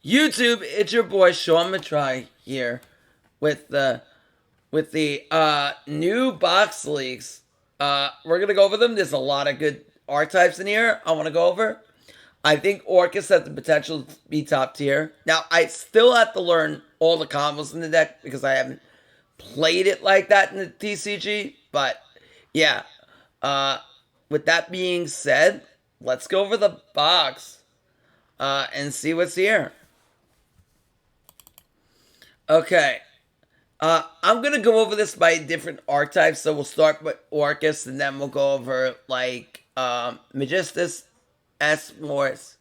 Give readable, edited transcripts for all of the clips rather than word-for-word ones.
YouTube, it's your boy Sean Matrai here with the new box leaks. We're gonna go over them. There's a lot of good archetypes in here I want to go over. I think Orcust has the potential to be top tier. Now, I still have to learn all the combos in the deck because I haven't played it like that in the TCG. But yeah, with that being said, let's go over the box and see what's here. Okay. I'm going to go over this by different archetypes. So we'll start with Orcust and then we'll go over like Magistus, S-Morse,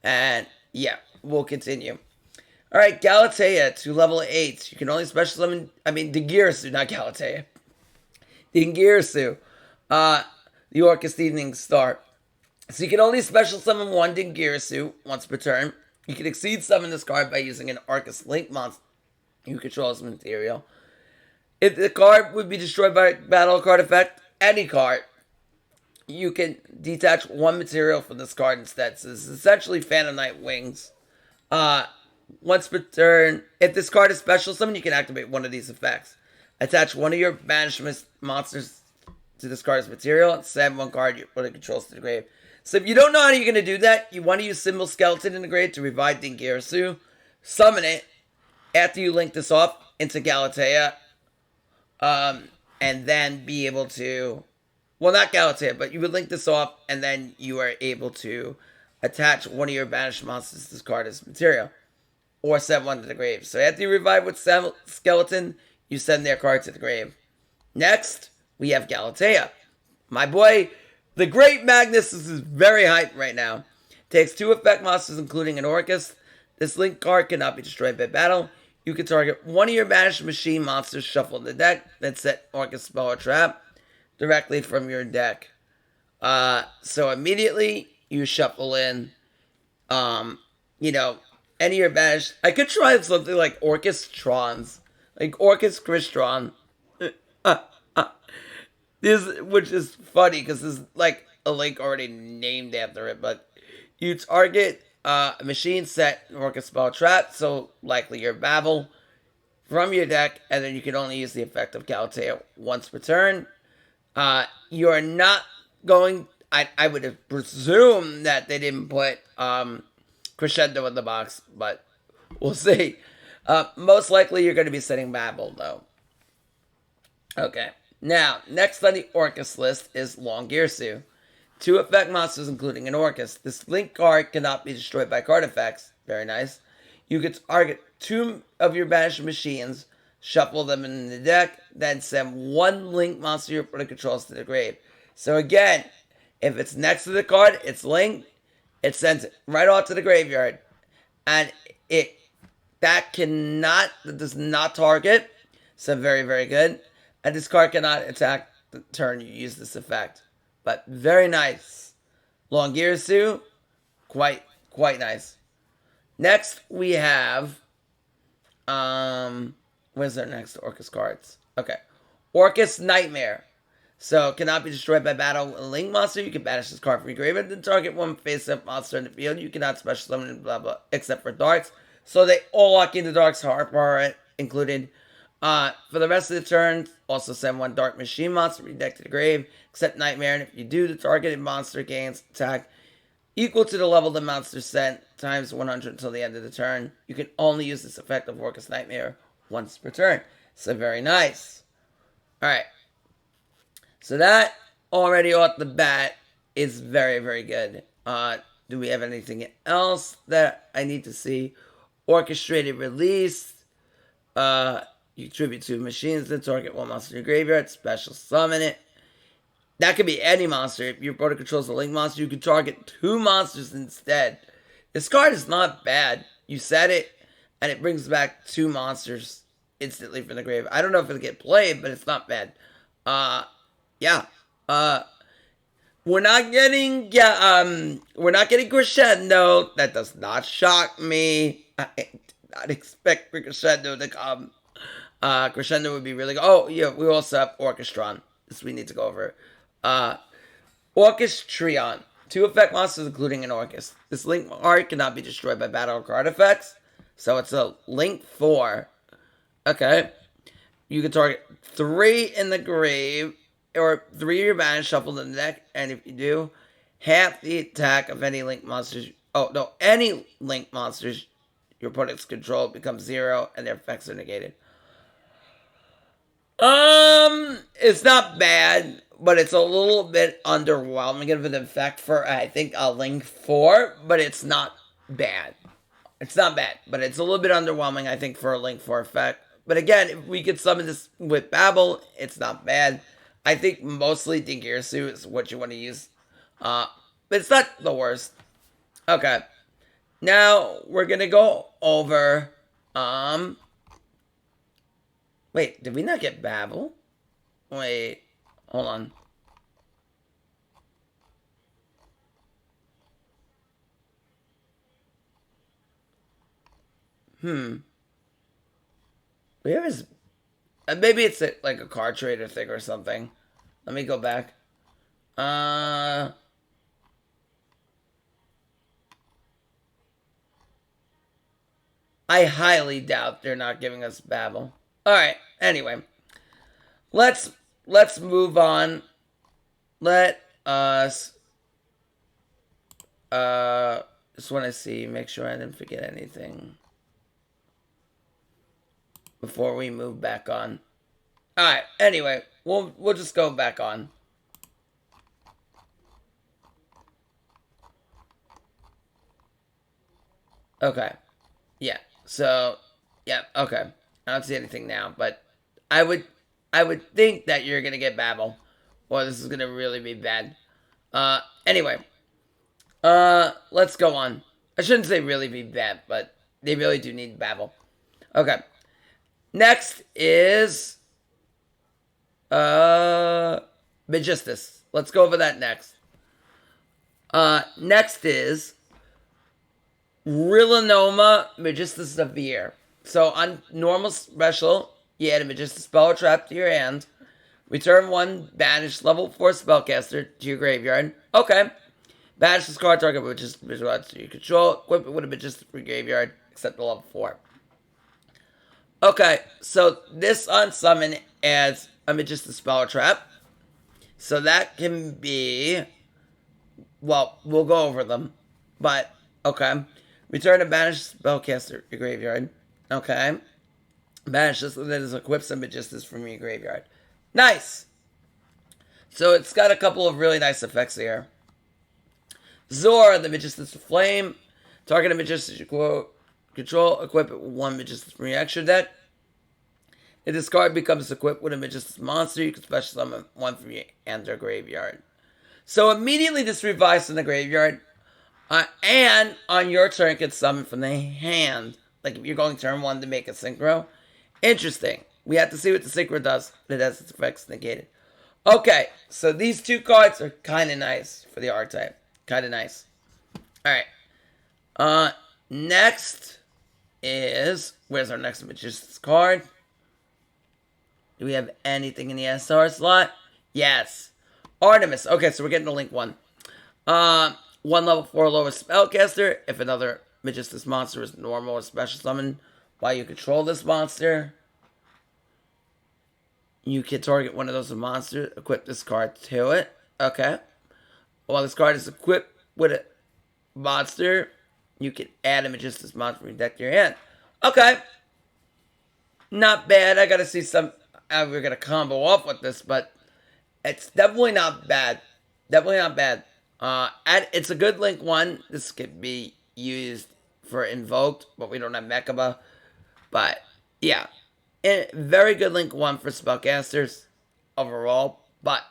and yeah, we'll continue. Alright, Galatea to level 8. You can only special summon, Dingirasu, not Galatea. Dingirasu, the Orcust Evening Star. So you can only special summon one Dingirasu once per turn. You can exceed summon this card by using an Orcust Link monster who controls material. If the card would be destroyed by a battle card effect, any card, you can detach one material from this card instead. So this is essentially Phantom Knight Wings. Once per turn, if this card is special summon, you can activate one of these effects. Attach one of your banishment monsters to this card's material and send one card your opponent controls to the grave. So if you don't know how you're going to do that, you want to use Symbol Skeleton in the grave to revive Dingirasu, summon it, after you link this off into Galatea, and then be able to, well, not Galatea, but you would link this off, and then you are able to attach one of your banished monsters to this card as material, or send one to the grave. So after you revive with Skeleton, you send their card to the grave. Next, we have Galatea. My boy, the great Magistus is very hyped right now. Takes 2 effect monsters, including an Orcust. This link card cannot be destroyed by battle. You can target one of your banished machine monsters shuffled in the deck, then set Orcust spell or trap directly from your deck. So immediately you shuffle in, any of your banished. I could try something like Orcust Trons, like Orcust Crystron. This, which is funny because there's like a link already named after it, but you target a machine set Orcust spell trap, so likely your Babel from your deck, and then you can only use the effect of Galatea once per turn. You are not going, I would have presumed that they didn't put Crescendo in the box, but we'll see. Most likely you're going to be setting Babel though. Okay, now next on the Orcust list is Longirsu. 2 effect monsters, including an Orcust. This link card cannot be destroyed by card effects. Very nice. You can target 2 of your banished machines, shuffle them in the deck, then send 1 link monster your opponent controls to the grave. So again, if it's next to the card, it's linked, it sends it right off to the graveyard. And that does not target. So very, very good. And this card cannot attack the turn you use this effect. But very nice. Longirsu, quite nice. Next we have, where's our next Orcust cards? Okay, Orcust Nightmare. So cannot be destroyed by battle. A link monster, you can banish this card from your graveyard, then target one face-up monster in the field. You cannot special summon blah blah, except for darks. So they all lock into darks, hard included. For the rest of the turn, also send 1 dark machine monster from your deck to the grave, except Nightmare, and if you do, the targeted monster gains attack equal to the level the monster sent times 100 until the end of the turn. You can only use this effect of Orcust Nightmare once per turn. So very nice. Alright. So that already off the bat is very, very good. Do we have anything else that I need to see? Orchestrated release. You tribute 2 machines, then target 1 monster in your graveyard, special summon it. That could be any monster. If your opponent controls a link monster, you can target 2 monsters instead. This card is not bad. You set it, and it brings back 2 monsters instantly from the grave. I don't know if it'll get played, but it's not bad. Yeah. We're not getting Crescendo. That does not shock me. I did not expect Crescendo to come. Crescendo would be really good. Oh, yeah, we also have Orchestron. This we need to go over. Orchestrion. 2 effect monsters, including an Orcust. This link art cannot be destroyed by battle or card effects. So it's a link 4. Okay. You can target 3 in the grave, or 3 of your mana shuffled in the deck, and if you do, half the attack of any link monsters. Oh, no, any link monsters your opponent's control becomes 0, and their effects are negated. It's not bad, but it's a little bit underwhelming of an effect for, I think, a link 4, but it's not bad. It's not bad, but it's a little bit underwhelming, I think, for a link 4 effect. But again, if we could summon this with Babel, it's not bad. I think mostly Dingirsu is what you want to use. But it's not the worst. Okay. Now, we're going to go over... Wait, did we not get Babel? Wait, hold on. Where is... maybe it's like a card trader thing or something. Let me go back. I highly doubt they're not giving us Babel. Alright, anyway. Let's move on. Let us... just want to see, make sure I didn't forget anything before we move back on. Alright, anyway, we'll just go back on. Okay. Yeah. So, yeah, okay. I don't see anything now, but I would think that you're gonna get Babel, or this is gonna really be bad. Anyway. Let's go on. I shouldn't say really be bad, but they really do need Babel. Okay. Next is Magistus. Let's go over that next. Next is Rillanoma Magistus of the Year. So on normal special, you add a Magistus spell or trap to your hand. Return 1 banished level 4 spellcaster to your graveyard. Okay. Banish this card target with just visualize to your control. Equip it with a Magistus for graveyard, except the level 4. Okay, so this on summon adds a Magistus spell or trap. So that can be... Well, we'll go over them. But, okay. Return a banished spellcaster to your graveyard. Okay. Banish this, that is equips a Magistus from your graveyard. Nice! So it's got a couple of really nice effects here. Zor, the Magistus of Flame. Target a Magistus you control. Equip it with 1 Magistus from your extra deck. If this card becomes equipped with a Magistus monster, you can special summon 1 from your hand or graveyard. So immediately this revives in the graveyard. And on your turn, it gets summoned from the hand. Like if you're going turn 1 to make a synchro. Interesting. We have to see what the synchro does. It has its effects negated. Okay, so these 2 cards are kind of nice for the archetype. Kind of nice. Alright. Next is... Where's our next Magistus card? Do we have anything in the SR slot? Yes. Artemis. Okay, so we're getting to link 1. 1 level 4 lower spellcaster. If another Magistus monster is normal or special summon while you control this monster, you can target one of those monsters. Equip this card to it. Okay. While this card is equipped with a monster, you can add a Magistus monster from your deck to your hand. Okay. Not bad. I gotta see some... we're gonna combo off with this, but it's definitely not bad. Definitely not bad. It's a good link 1. This could be used for Invoked, but we don't have Mechaba. But, yeah. Very good link 1 for spellcasters overall. But,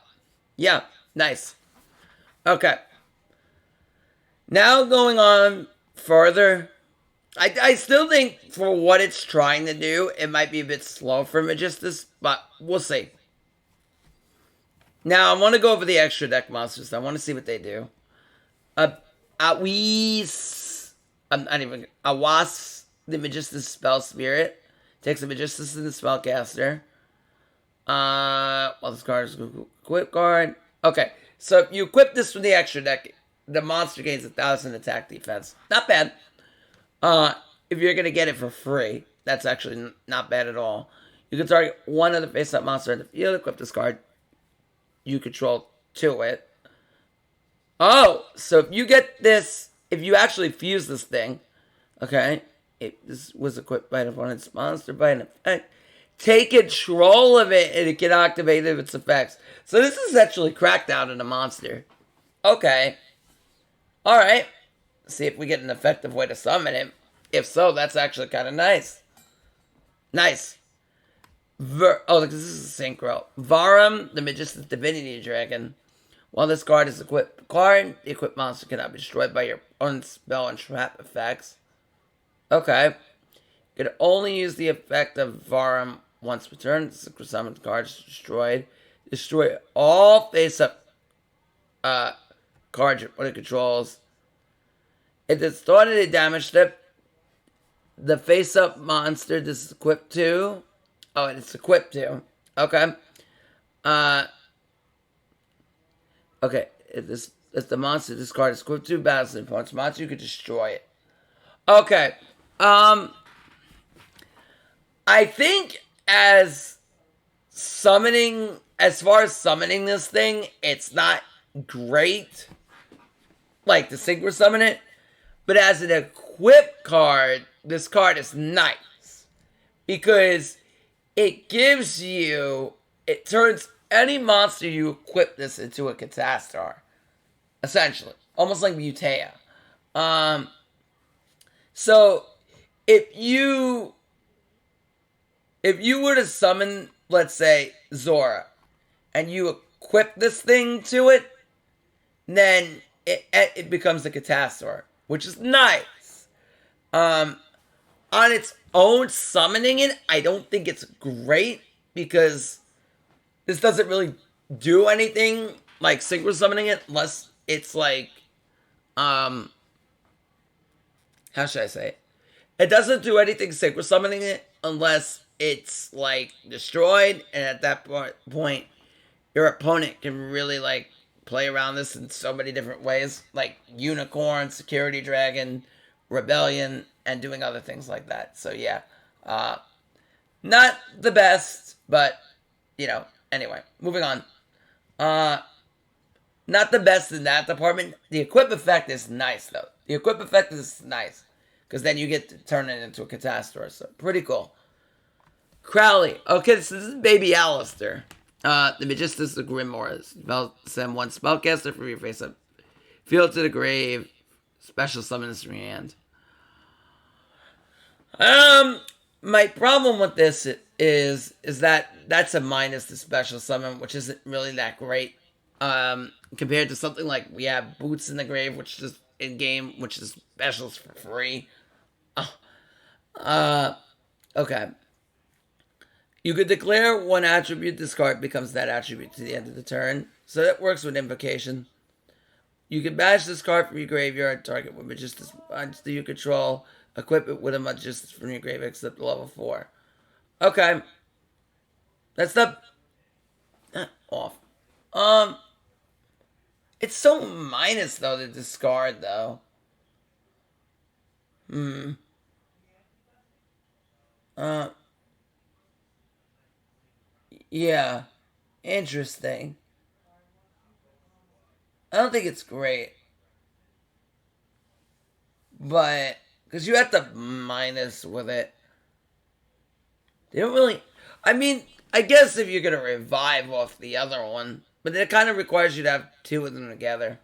yeah. Nice. Okay. Now going on further. I still think for what it's trying to do, it might be a bit slow for Magistus, but we'll see. Now, I want to go over the extra deck monsters. I want to see what they do. Awas, the Magistus Spell Spirit. Takes a Magistus in the Spellcaster. Well, this card is a equip card. Okay, so if you equip this from the extra deck, the monster gains 1,000 attack defense. Not bad. if you're going to get it for free, that's actually not bad at all. You can target one of the face-up monster in the field, equip this card you control to it. Oh, so if you get this, if you actually fuse this thing, okay, this was equipped by an opponent's monster by an effect, take control of it and it can activate its effects. So this is actually Crackdown in a monster. Okay. Alright. See if we get an effective way to summon it. If so, that's actually kind of nice. Nice. This is a synchro. Varum, the Magistus Divinity Dragon. While this card is equipped card, the equipped monster cannot be destroyed by your own spell and trap effects. Okay. You can only use the effect of Varum once returned. The synchro summoned card is destroyed. Destroy all face-up cards your opponent controls. If it's started a damage step, the face-up monster this is equipped to. Oh, and it's equipped to. Okay. Okay. If the monster this card is equipped to battles an opponent's monster, you can destroy it. Okay. I think as far as summoning this thing, it's not great. Like to synchro summon it. But as an equip card, this card is nice. Because it turns any monster you equip this into a Catastar. Essentially. Almost like Mutea. So, if you were to summon, let's say, Zora, and you equip this thing to it, then it becomes a Catastar, which is nice. On its own, summoning it, I don't think it's great, because this doesn't really do anything like synchro summoning it, unless it's like, how should I say it? It doesn't do anything synchro summoning it unless it's like destroyed, and at that point, your opponent can really like play around this in so many different ways, like Unicorn, Security Dragon, Rebellion, and doing other things like that. So yeah, not the best, but anyway, moving on. Not the best in that department. The equip effect is nice though. The equip effect is nice, because then you get to turn it into a Catastar, so pretty cool. Crowley. Okay, so this is Baby Alistair. The Magistus of Grimoire. Send one spellcaster from your face up. Field to the grave. Special summon this from your hand. My problem with this is that that's a minus the special summon, which isn't really that great. Compared to something like we have Boots in the Grave, which is in game, which is specials for free. Okay. You could declare one attribute. This card becomes that attribute to the end of the turn. So that works with invocation. You can banish this card from your graveyard. Target with Magistus monster you control. Equip it with a Magistus from your graveyard except level 4. Okay. That's not off. It's so minus though to discard though. Yeah. Interesting. I don't think it's great. But, because you have to minus with it. They don't really, I mean, I guess if you're going to revive off the other one, but it kind of requires you to have two of them together.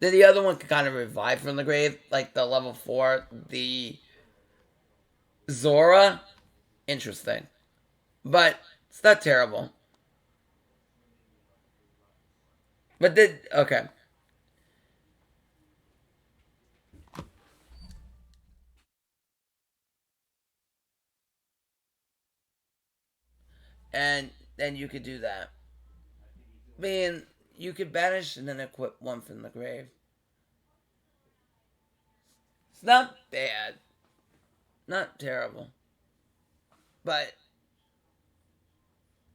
Then the other one can kind of revive from the grave, like the level 4, the Zora. Interesting. But it's not terrible. But then, okay. And then you could do that. I mean, you could banish and then equip one from the grave. It's not bad. Not terrible. But,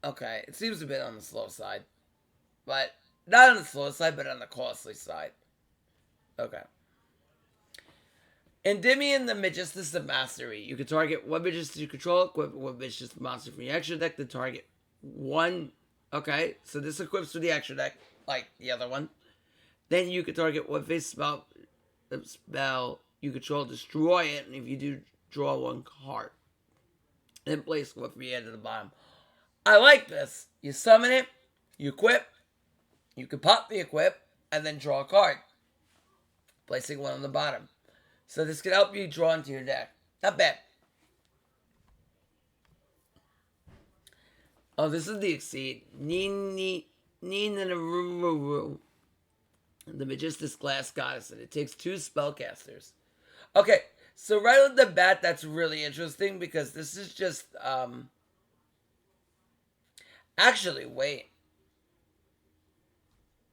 okay, it seems a bit on the slow side. But, not on the slow side, but on the costly side. Okay. Endymion, the Magistus of Mastery. You can target one Magistus you control, equip one Magistus monster from your extra deck to target one. Okay, so this equips with the extra deck, like the other one. Then you can target one face spell you control, destroy it, and if you do, draw one card. Then place one from your end to the bottom. I like this. You summon it, you equip, you can pop the equip, and then draw a card. Placing one on the bottom. So this can help you draw into your deck. Not bad. Oh, this is the Exceed. The Magistus Glass Goddess, and it takes 2 spellcasters. Okay, so right off the bat, that's really interesting because this is just, actually, wait.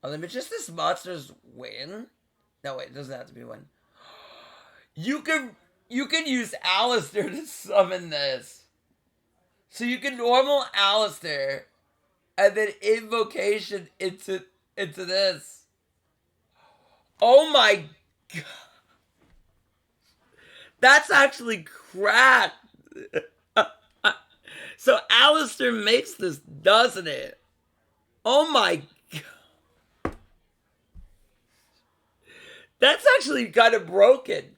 Oh, the Magistus monsters win? No, wait, it doesn't have to be win. You can use Alistair to summon this. So you can normal Alistair and then invocation into this. Oh my god. That's actually cracked. So Alistair makes this, doesn't it? Oh my god. That's actually kind of broken.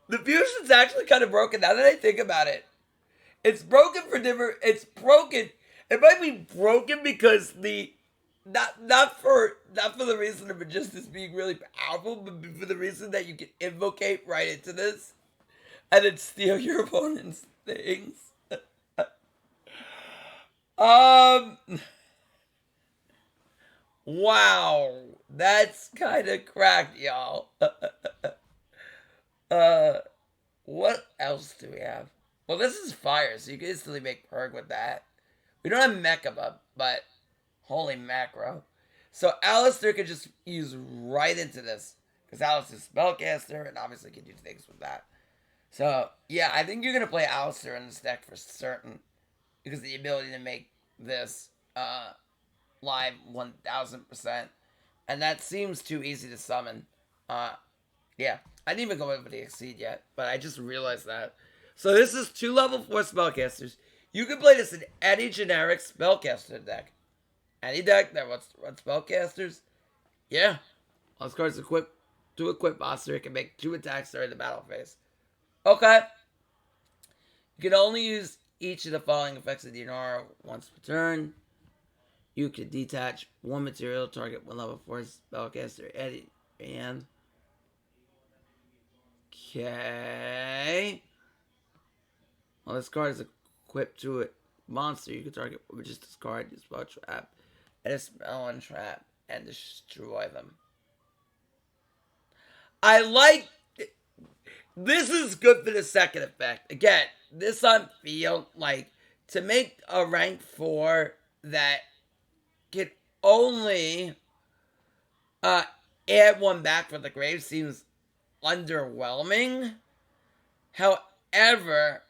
The fusion's actually kind of broken now that I think about it. It's broken for different. It's broken. It might be broken because not for the reason of Magistus being really powerful, but for the reason that you can invocate right into this and then steal your opponent's things. Wow, that's kind of cracked, y'all. What else do we have? Well, this is fire, so you can instantly make Perg with that. We don't have Mecha, but holy macro. So Alistair could just use right into this. Because Alistair's spellcaster, and obviously can do things with that. So, yeah, I think you're going to play Alistair in this deck for certain. Because of the ability to make this live 1000%. And that seems too easy to summon. Yeah, I didn't even go over the Exceed yet, but I just realized that. So this is 2 level 4 spellcasters. You can play this in any generic spellcaster deck. Any deck that runs spellcasters. Yeah. All this cards equip to equip monster. It can make 2 attacks during the battle phase. Okay. You can only use each of the following effects of the Inara once per turn. You can detach 1 material, target 1 level 4 spellcaster at hand. Okay. Well, this card is equipped to a monster. You can target just this card, use spell trap, and a spell and trap, and destroy them. I like this is good for the second effect. Again, this on field, like to make a rank 4 that can only add 1 back for the grave seems underwhelming. However,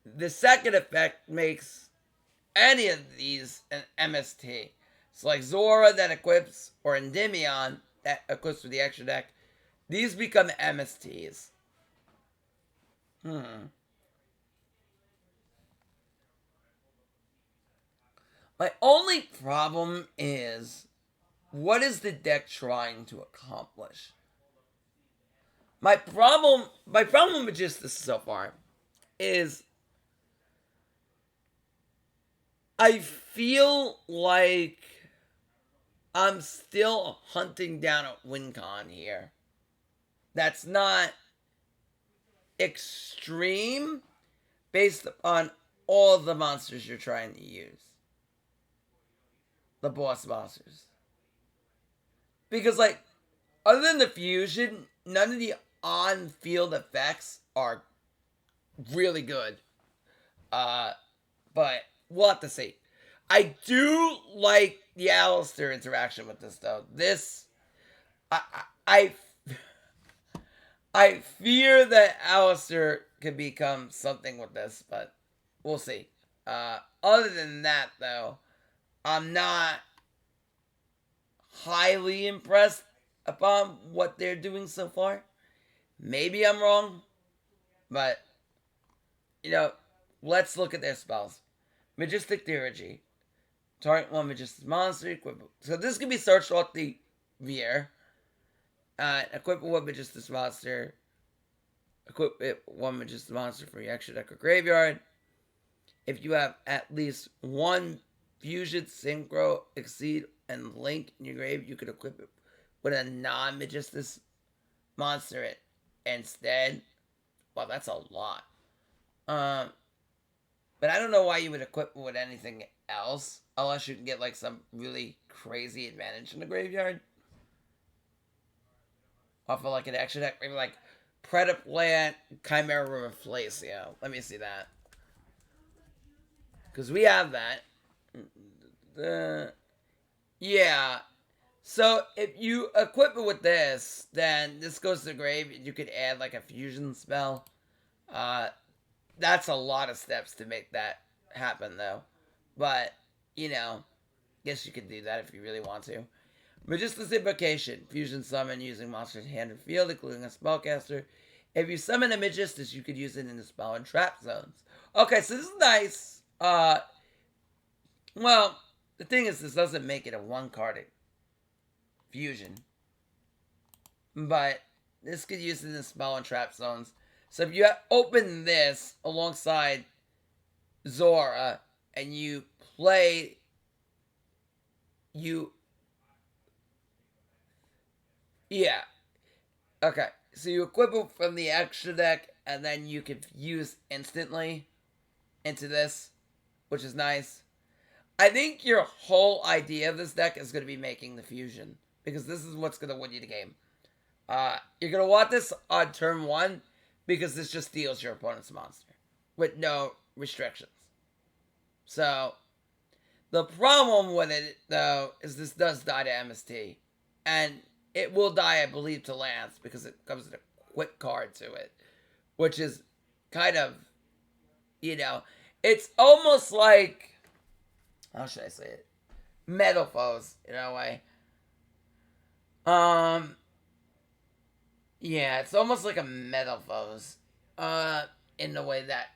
the second effect makes any of these an MST. So like Zora that equips, or Endymion that equips with the extra deck, these become MSTs. My only problem is, what is the deck trying to accomplish? My problem with Magistus so far is I feel like I'm still hunting down a win con here. That's not extreme based upon all the monsters you're trying to use. The boss monsters. Because, like, other than the fusion, none of the on-field effects are really good. But we'll have to see. I do like the Alistair interaction with this, though. This, I fear that Alistair could become something with this, but we'll see. Other than that, though, I'm not highly impressed upon what they're doing so far. Maybe I'm wrong, but, let's look at their spells. Magistic Theurgy. Target one Magistus monster. So this can be searched off the Veer. Equip one Magistus monster. Equip it one Magistus monster for your extra deck or graveyard. If you have at least one Fusion, Synchro, Exceed, and Link in your grave, you could equip it with a non-Magistus monster instead. Well, that's a lot. But I don't know why you would equip it with anything else, unless you can get like some really crazy advantage in the graveyard. Off of like an extra deck, maybe like Predaplant, Chimera Room Place. Yeah, let me see that. Because we have that. Yeah. So if you equip it with this, then this goes to the grave. You could add like a fusion spell. That's a lot of steps to make that happen, though. But, guess you could do that if you really want to. Magistus Invocation. Fusion summon using monster's hand and field, including a spellcaster. If you summon a Magistus, you could use it in the spell and trap zones. Okay, so this is nice. Well, the thing is, this doesn't make it a one-carded fusion. But this could use it in the spell and trap zones. So if you open this alongside Zora and you play, yeah. Okay, so you equip it from the extra deck and then you can fuse instantly into this, which is nice. I think your whole idea of this deck is going to be making the fusion, because this is what's going to win you the game. You're going to want this on turn 1, because this just steals your opponent's monster with no restrictions. So, the problem with it, though, is this does die to MST. And it will die, I believe, to Lance, because it comes with a quick card to it. Which is kind of, it's almost like, how should I say it? Metal Foes, in a way. Yeah, it's almost like a Metal Foes, in the way that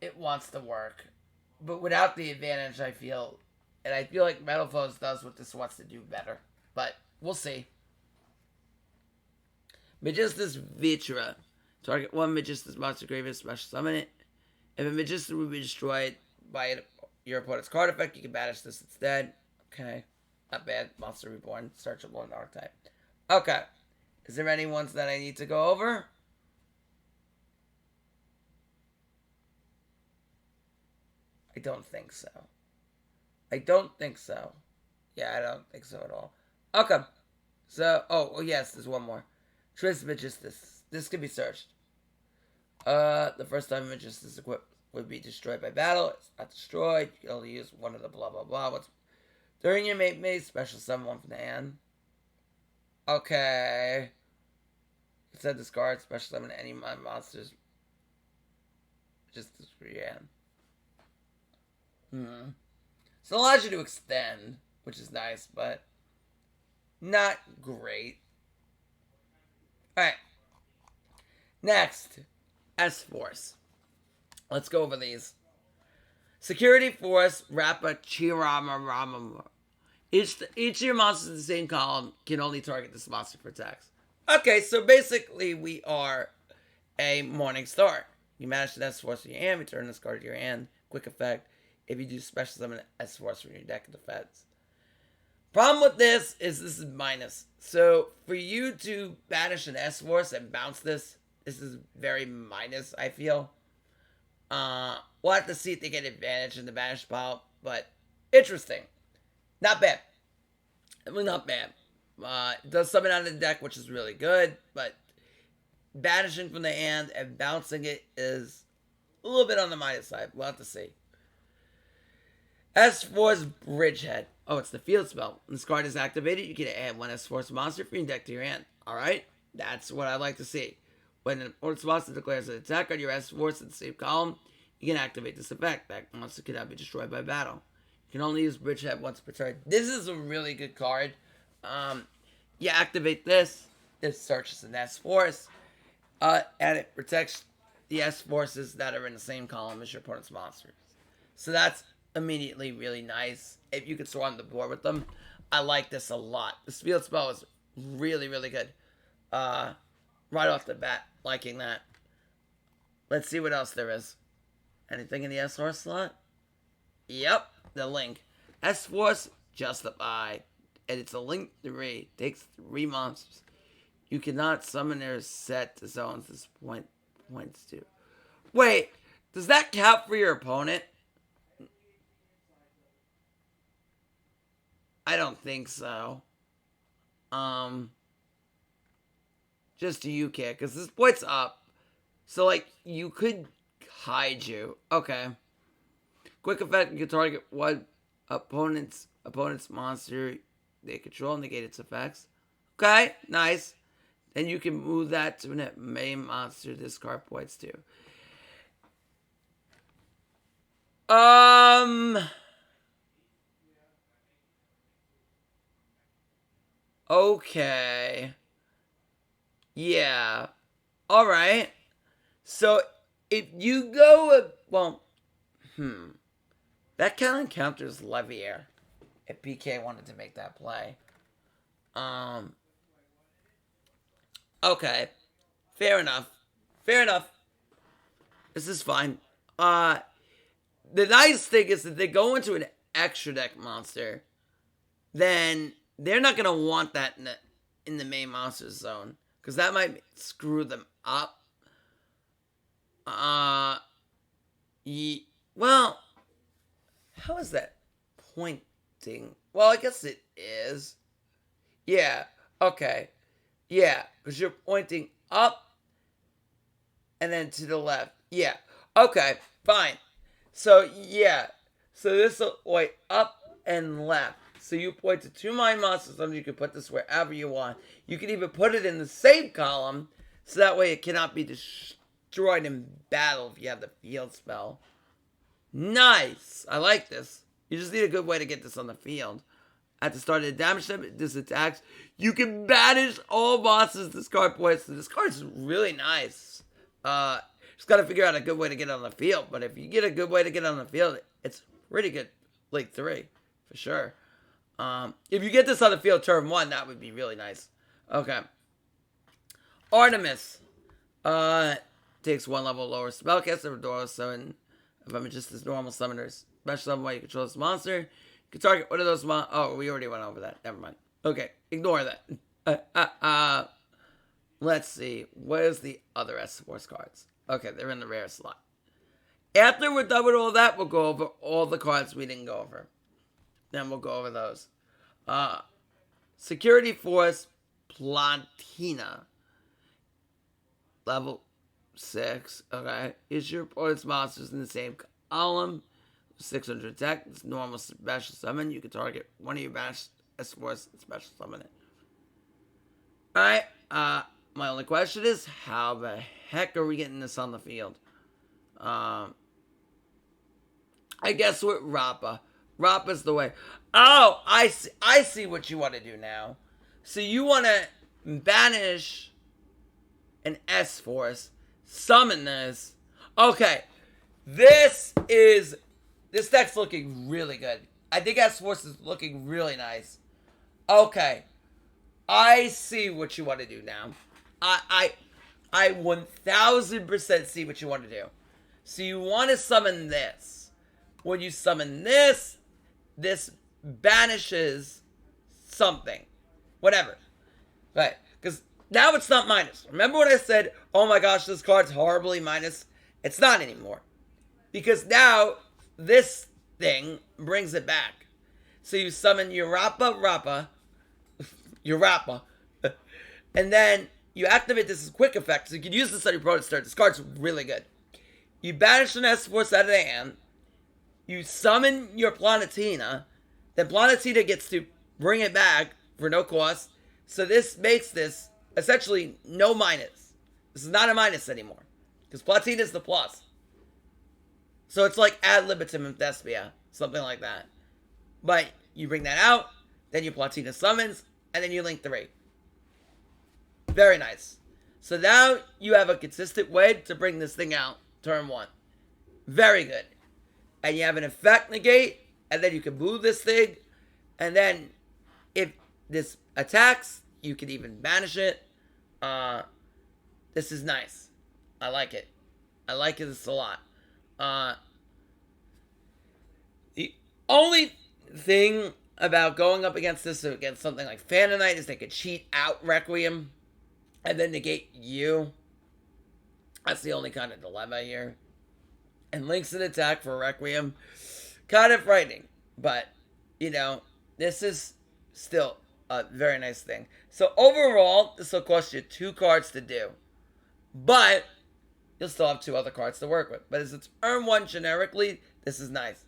it wants to work. But without the advantage, I feel. And I feel like Metal Foes does what this wants to do better. But, we'll see. Magistus Vitra. Target one Magistus monster graveyard, special summon it. If a Magistus will be destroyed by your opponent's card effect, you can banish this instead. Okay. Not bad. Monster Reborn. Searchable in Archetype. Okay. Is there any ones that I need to go over? I don't think so. Yeah, I don't think so at all. Okay. So, yes, there's one more. Tris Magistus. This can be searched. The first time Magistus equipped would be destroyed by battle. It's not destroyed. You can only use one of the blah blah blah. During your mate maze, special summon one from the hand. Okay. It said discard, special summon any monsters. Just for your hand. So it allows you to extend, which is nice, but not great. Alright. Next, S-Force. Let's go over these. Security Force, Rappa, Chirama, Rama. Each of your monsters in the same column can only target this monster for attacks. Okay, so basically we are a Morning Star. You manage to S-Force in your hand, return this card to your hand. Quick effect. If you do special summon S-Force from your deck of defense. Problem with this is minus. So for you to banish an S-Force and bounce this is very minus, I feel. We'll have to see if they get advantage in the banish pile, but interesting. Not bad. I mean, not bad. It does summon out of the deck, which is really good, but banishing from the hand and bouncing it is a little bit on the minus side. We'll have to see. S-Force Bridgehead. Oh, it's the field spell. When this card is activated, you can add one S-Force monster from your deck to your hand. Alright? That's what I like to see. When an opponent's monster declares an attack on your S-Force in the same column, you can activate this effect. That monster cannot be destroyed by battle. You can only use Bridgehead once per turn. This is a really good card. You activate this. This searches an S-Force. And it protects the S forces that are in the same column as your opponent's monsters. So that's immediately really nice. If you could swarm the board with them, I like this a lot. This field spell is really, really good. Right off the bat, liking that. Let's see what else there is. Anything in the S-Force slot? Yep, the link. S-Force Justify. And it's a link 3. Takes 3 monsters. You cannot summon their set to zones this points to. Wait, does that count for your opponent? I don't think so. Just do you care, because this point's up. So, like, you could hide you. Okay. Quick effect, you can target one opponent's monster they control and negate its effects. Okay, nice. Then you can move that to a main monster discard points to. Okay. Yeah. Alright. So, if you go... That kind of encounters Levier. If PK wanted to make that play. Okay. Fair enough. This is fine. The nice thing is that they go into an extra deck monster, then they're not going to want that in the main monster zone, because that might screw them up. Well, how is that pointing? Well, I guess it is. Yeah, okay. Yeah, because you're pointing up and then to the left. Yeah, okay, fine. So, yeah. So this will point up and left. So you point to 2 mind monsters, and you can put this wherever you want. You can even put it in the same column, so that way it cannot be destroyed in battle if you have the field spell. Nice! I like this. You just need a good way to get this on the field. At the start of the damage step, this attacks. You can banish all monsters discard points. So this card's really nice. Just gotta figure out a good way to get on the field. But if you get a good way to get on the field, it's pretty good. Like 3, for sure. If you get this on the field turn 1, that would be really nice. Okay. Artemis. Takes 1 level lower spellcaster of Duel summon of Magistus normal summoners. Special summon while you control this monster. You can target one of those oh, we already went over that. Never mind. Okay, ignore that. Let's see. Where's the other S-Force cards? Okay, they're in the rare slot. After we're done with all that, we'll go over all the cards we didn't go over. Then we'll go over those. Security Force Platina. Level 6. Okay. Is your opponent's monsters in the same column? 600 attack. It's normal special summon. You can target one of your banished S-Force and special summon it. Alright. My only question is, how the heck are we getting this on the field? I guess with Rappa. Rappa's the way. Oh, I see what you want to do now. So you want to banish an S-Force, summon this. Okay. This deck's looking really good. I think S-Force is looking really nice. Okay. I see what you want to do now. I 1000% see what you want to do. So you want to summon this. When you summon this banishes something. Whatever. Right. Because now it's not minus. Remember when I said, oh my gosh, this card's horribly minus? It's not anymore. Because now this thing brings it back. So you summon your Rappa, and then you activate this as quick effect, so you can use this on your opponent's turn. This card's really good. You banish an S-Force out of the hand, you summon your Planetina, then Planetina gets to bring it back for no cost, so this makes this essentially no minus. This is not a minus anymore, because Planetina is the plus. So it's like ad libitum in Thespia, something like that. But you bring that out, then you Platina summons, and then you link 3. Very nice. So now you have a consistent way to bring this thing out turn 1. Very good. And you have an effect negate, and then you can move this thing, and then if this attacks, you can even banish it. This is nice. I like it. I like this a lot. The only thing about going up against this, against something like Phantomite, is they could cheat out Requiem and then negate you. That's the only kind of dilemma here. And links an attack for Requiem. Kind of frightening. But, you know, this is still a very nice thing. So overall, this will cost you 2 cards to do. But you'll still have 2 other cards to work with. But as it's turn 1 generically, this is nice.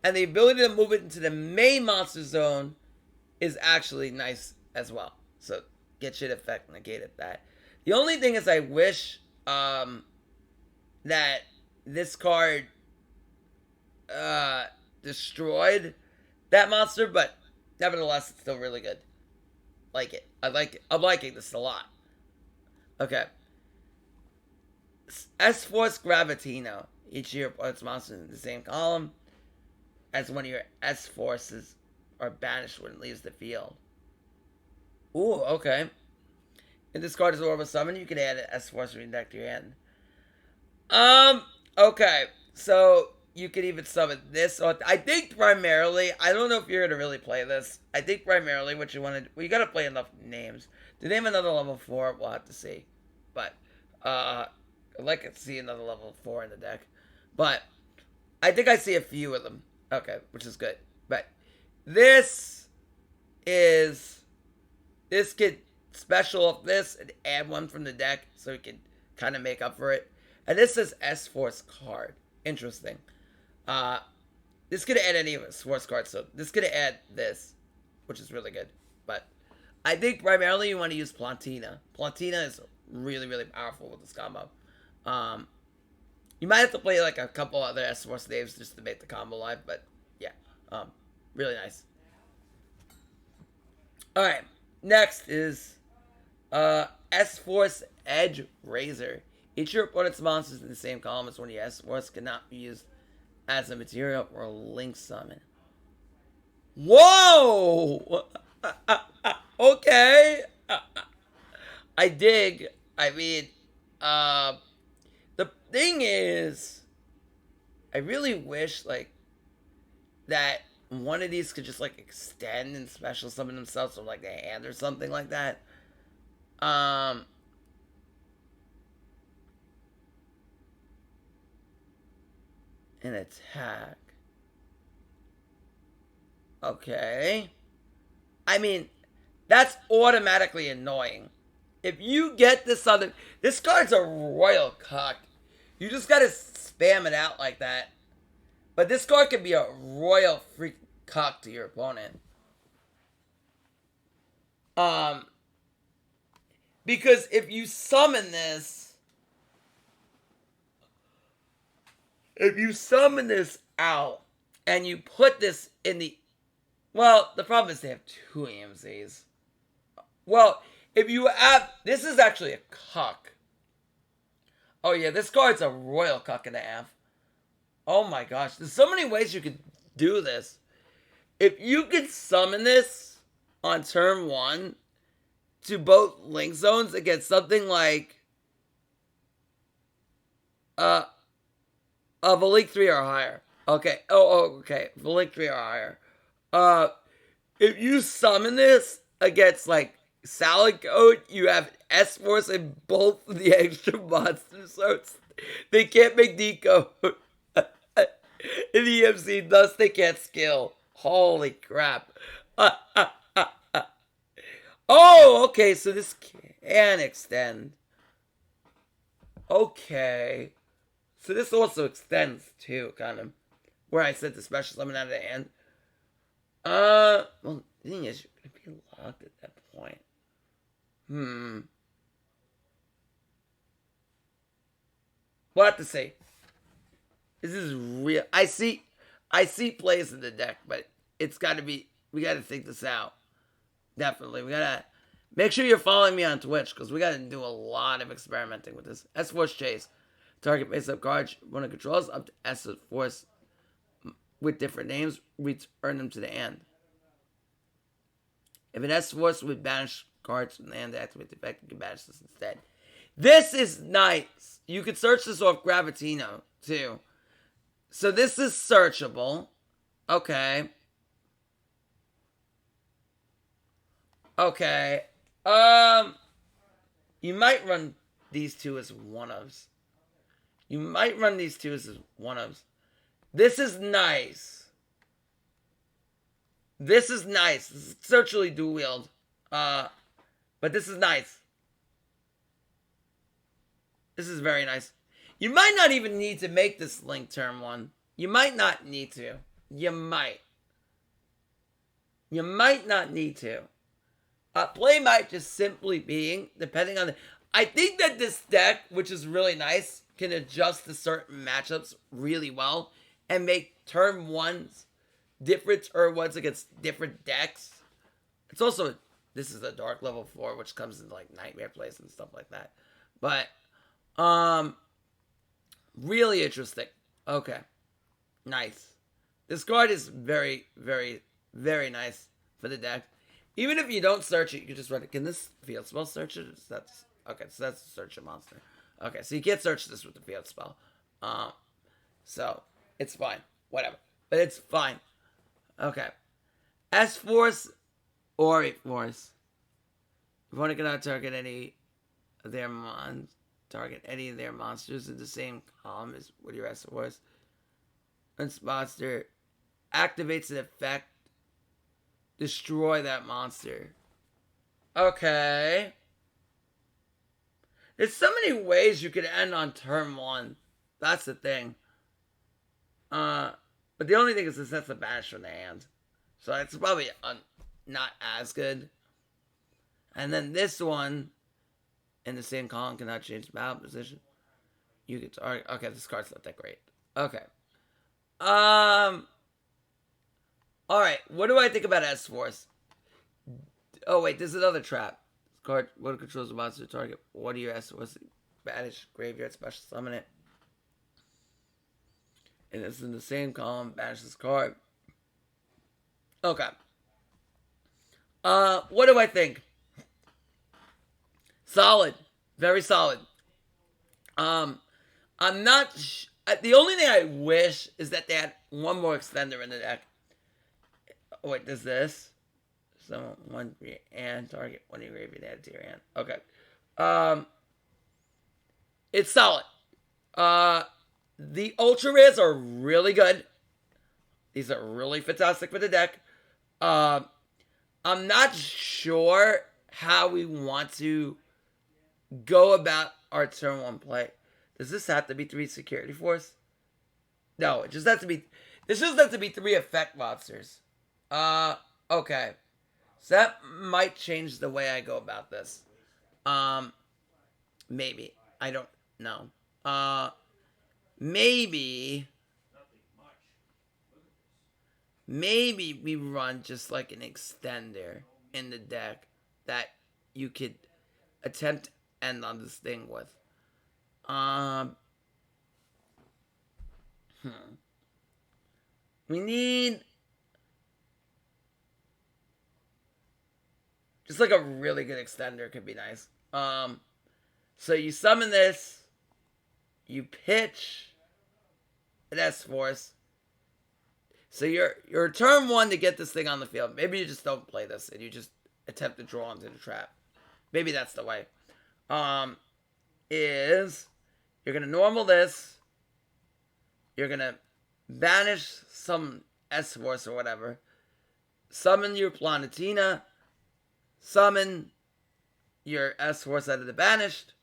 And the ability to move it into the main monster zone is actually nice as well. So get shit effect negated that. The only thing is I wish that this card destroyed that monster, but nevertheless it's still really good. Like it. I like it. I'm liking this a lot. Okay. S-Force Gravitino. Each year puts monsters in the same column as one of your S-Forces are banished when it leaves the field. Ooh, okay. If this card is Orbital Summon, you can add an S-Force from your deck to your hand. Okay. So, you can even summon this. I think primarily, I don't know if you're going to really play this. I think primarily what you want to do, well, you got to play enough names. To name another level 4, we'll have to see. But, I'd like to see another level 4 in the deck. But, I think I see a few of them. Okay, which is good. But, this could special up this and add one from the deck so we can kind of make up for it. And this is S-Force card. Interesting. This could add any of its Force cards, so this could add this, which is really good. But I think primarily you want to use Plantina. Plantina is really, really powerful with this combo. You might have to play like a couple other S-Force names just to make the combo live, but yeah, really nice. Alright, next is S-Force Edge Razor. Each of your opponent's monsters in the same column as one of your S-Force cannot be used as a material or link summon. Whoa! Okay. I dig. I mean, the thing is, I really wish, like, that one of these could just, like, extend and special summon themselves from, like, the hand or something like that. An attack. Okay. I mean, that's automatically annoying. If you get this other... This card's a royal cuck. You just gotta spam it out like that. But this card can be a royal freak cuck to your opponent. Because if you summon this... If you summon this out and you put this in the... Well, the problem is they have 2 EMCs. Well, if you have... This is actually a cuck. Oh yeah, this card's a royal cuck and a half. Oh my gosh, there's so many ways you could do this. If you could summon this on turn 1 to both link zones against something like... of a link 3 or higher. Okay. Okay. The link 3 or higher. If you summon this against, like, Salad Code, you have S-Force in both of the extra monsters, so they can't make decode in EMC, thus they can't skill. Holy crap. Oh, okay, so this can extend. Okay. So this also extends too, kind of. Where I said the special summon out of the hand. Well, the thing is, you're going to be locked at that point. We'll have to see. This is real. I see plays in the deck, but it's got to be, we got to think this out. Definitely. We got to Make sure you're following me on Twitch, because we got to do a lot of experimenting with this. S-Force Chase. Target face-up cards, one of controls, up to S-Force with different names, return them to the hand. If an S-Force would banish cards from the hand to activate the effect, you can banish this instead. This is nice. You could search this off Gravitino, too. So this is searchable. Okay. Okay. You might run these two as one-ofs. This is nice. This is searchally dual wield. But this is nice. This is very nice. You might not even need to make this link term one. You might not need to. You might not need to. Play might just simply being, depending on the... I think that this deck, which is really nice, can adjust to certain matchups really well and make turn ones different turn ones against different decks. It's also... This is a dark level 4, which comes into like nightmare plays and stuff like that. But, really interesting. Okay. Nice. This card is very, very, very nice for the deck. Even if you don't search it, you can just run it. Can this field spell search it? Okay, so that's search a monster. Okay, so you can't search this with the field spell. So, it's fine. Whatever. But it's fine. Okay. S-Force or 8-Force. If one cannot target any of their monsters in the same column as with your S-Force. This monster activates an effect. Destroy that monster. Okay. There's so many ways you could end on turn 1. That's the thing. But the only thing is this has to banish from the hand. So it's probably not as good. And then this one, in the same column, cannot change the battle position. You get target. Okay, this card's not that great. Okay. Alright, what do I think about S-Force? Oh, wait, there's another trap. This card, what controls a monster target? What do your S-Force? Banish, graveyard, special summon it. And it's in the same column, banish this card. Okay. What do I think? Solid. Very solid. I'm not... the only thing I wish is that they had one more extender in the deck. Oh, wait, does this? So, one and target one you graveyard added to your hand. Okay. It's solid. The Ultra Rares are really good. These are really fantastic for the deck. I'm not sure how we want to go about our turn 1 play. Does this have to be 3 security force? No, it just has to be... This just has to be 3 effect monsters. Okay. So that might change the way I go about this. Maybe. I don't know. Maybe we run just like an extender in the deck that you could attempt to end on this thing with. We need just like a really good extender could be nice. So you summon this, you pitch an S-Force. So you're turn 1 to get this thing on the field. Maybe you just don't play this and you just attempt to draw into the trap. Maybe that's the way. Is you're gonna normal this. You're gonna banish some S-Force or whatever. Summon your Planetina. Summon your S-Force out of the banished.